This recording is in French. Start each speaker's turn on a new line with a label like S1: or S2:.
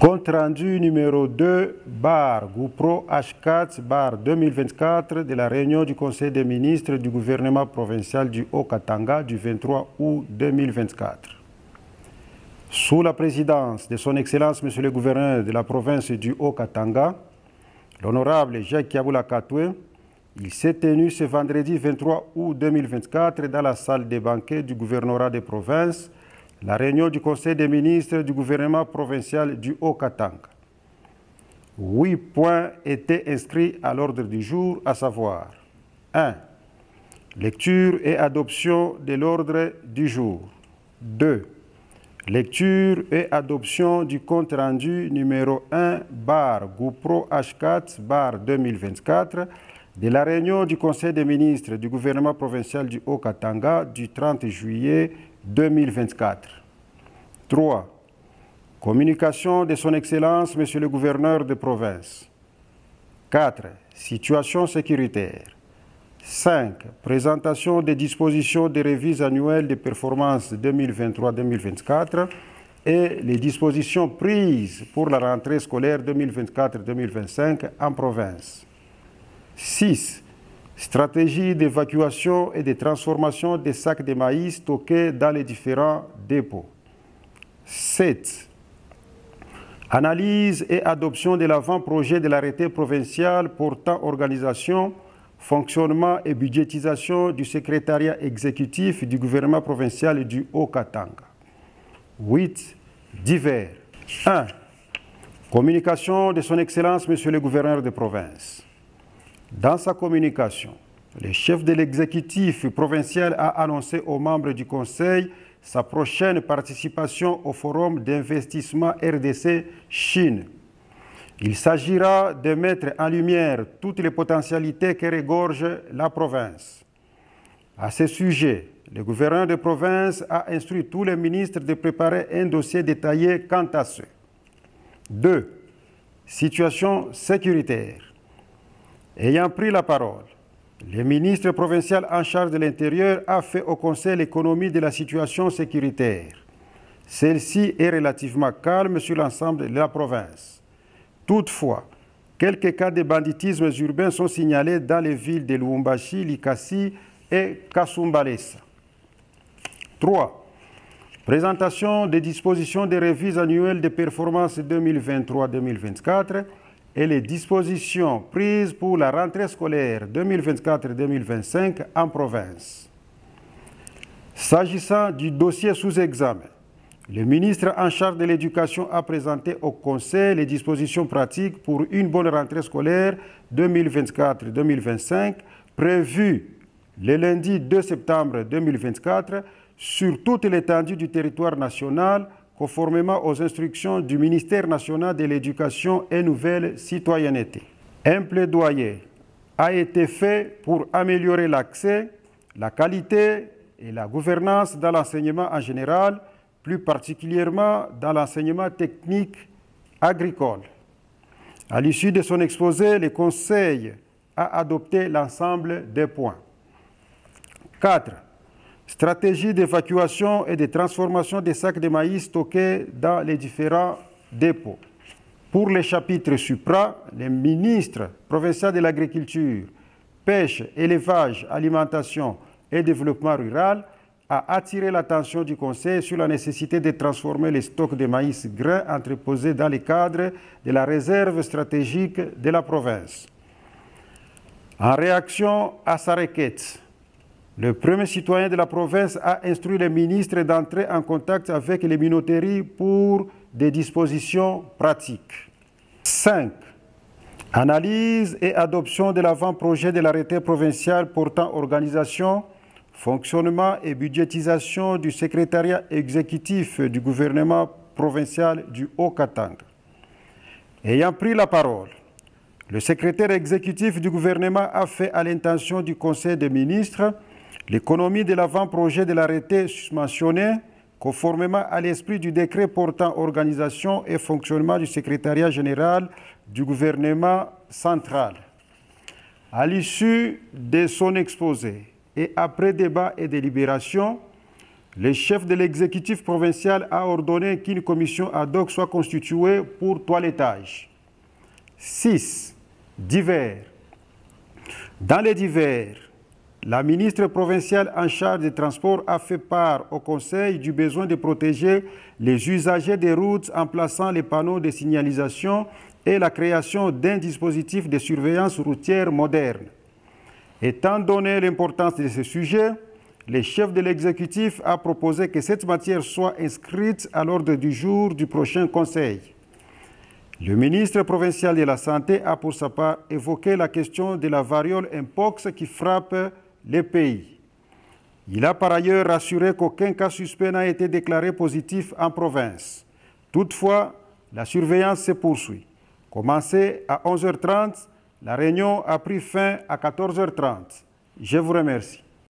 S1: Compte rendu numéro 2 GoPro H4 2024 de la réunion du Conseil des ministres du gouvernement provincial du Haut-Katanga du 23 août 2024. Sous la présidence de son Excellence Monsieur le gouverneur de la province du Haut-Katanga, l'honorable Jacques Yaboula Katoué, il s'est tenu ce vendredi 23 août 2024 dans la salle des banquets du gouvernorat des provinces, la réunion du Conseil des ministres du gouvernement provincial du Haut-Katanga. 8 points étaient inscrits à l'ordre du jour, à savoir 1. Lecture et adoption de l'ordre du jour. 2. Lecture et adoption du compte rendu numéro 1 GoPro H4 2024 de la réunion du Conseil des ministres du gouvernement provincial du Haut-Katanga du 30 juillet 2024. 3. Communication de son Excellence, Monsieur le gouverneur de province. 4. Situation sécuritaire. 5. Présentation des dispositions des revues annuelles de performance 2023-2024 et les dispositions prises pour la rentrée scolaire 2024-2025 en province. 6. Stratégie d'évacuation et de transformation des sacs de maïs stockés dans les différents dépôts. 7. Analyse et adoption de l'avant-projet de l'arrêté provincial portant organisation, fonctionnement et budgétisation du secrétariat exécutif du gouvernement provincial du Haut-Katanga. 8. Divers. 1. Communication de son Excellence, Monsieur le gouverneur de province. Dans sa communication, le chef de l'exécutif provincial a annoncé aux membres du Conseil sa prochaine participation au Forum d'investissement RDC-Chine. Il s'agira de mettre en lumière toutes les potentialités que regorge la province. À ce sujet, le gouverneur de province a instruit tous les ministres de préparer un dossier détaillé quant à ce. 2. Situation sécuritaire. Ayant pris la parole, le ministre provincial en charge de l'Intérieur a fait au Conseil l'économie de la situation sécuritaire. Celle-ci est relativement calme sur l'ensemble de la province. Toutefois, quelques cas de banditisme urbain sont signalés dans les villes de Lubumbashi, Likasi et Kasumbalesa. 3. Présentation des dispositions des revues annuelles de performance 2023-2024 et les dispositions prises pour la rentrée scolaire 2024-2025 en province. S'agissant du dossier sous examen, le ministre en charge de l'éducation a présenté au Conseil les dispositions pratiques pour une bonne rentrée scolaire 2024-2025 prévues le lundi 2 septembre 2024 sur toute l'étendue du territoire national, conformément aux instructions du ministère national de l'Éducation et Nouvelle Citoyenneté. Un plaidoyer a été fait pour améliorer l'accès, la qualité et la gouvernance dans l'enseignement en général, plus particulièrement dans l'enseignement technique agricole. À l'issue de son exposé, le Conseil a adopté l'ensemble des points. 4. Stratégie d'évacuation et de transformation des sacs de maïs stockés dans les différents dépôts. Pour les chapitres supra, le ministre provincial de l'Agriculture, Pêche, Élevage, Alimentation et Développement rural a attiré l'attention du Conseil sur la nécessité de transformer les stocks de maïs grain entreposés dans le cadre de la réserve stratégique de la province. En réaction à sa requête, le premier citoyen de la province a instruit le ministre d'entrer en contact avec les minoteries pour des dispositions pratiques. 5. Analyse et adoption de l'avant-projet de l'arrêté provincial portant organisation, fonctionnement et budgétisation du secrétariat exécutif du gouvernement provincial du Haut-Katanga. Ayant pris la parole, le secrétaire exécutif du gouvernement a fait à l'intention du Conseil des ministres l'économie de l'avant-projet de l'arrêté mentionné, conformément à l'esprit du décret portant organisation et fonctionnement du secrétariat général du gouvernement central. À l'issue de son exposé et après débat et délibération, le chef de l'exécutif provincial a ordonné qu'une commission ad hoc soit constituée pour toilettage. 6. Divers. Dans les divers, la ministre provinciale en charge des transports a fait part au Conseil du besoin de protéger les usagers des routes en plaçant les panneaux de signalisation et la création d'un dispositif de surveillance routière moderne. Étant donné l'importance de ce sujet, le chef de l'exécutif a proposé que cette matière soit inscrite à l'ordre du jour du prochain Conseil. Le ministre provincial de la Santé a pour sa part évoqué la question de la variole Mpox qui frappe le pays. Il a par ailleurs rassuré qu'aucun cas suspect n'a été déclaré positif en province. Toutefois, la surveillance se poursuit. Commencée à 11h30, la réunion a pris fin à 14h30. Je vous remercie.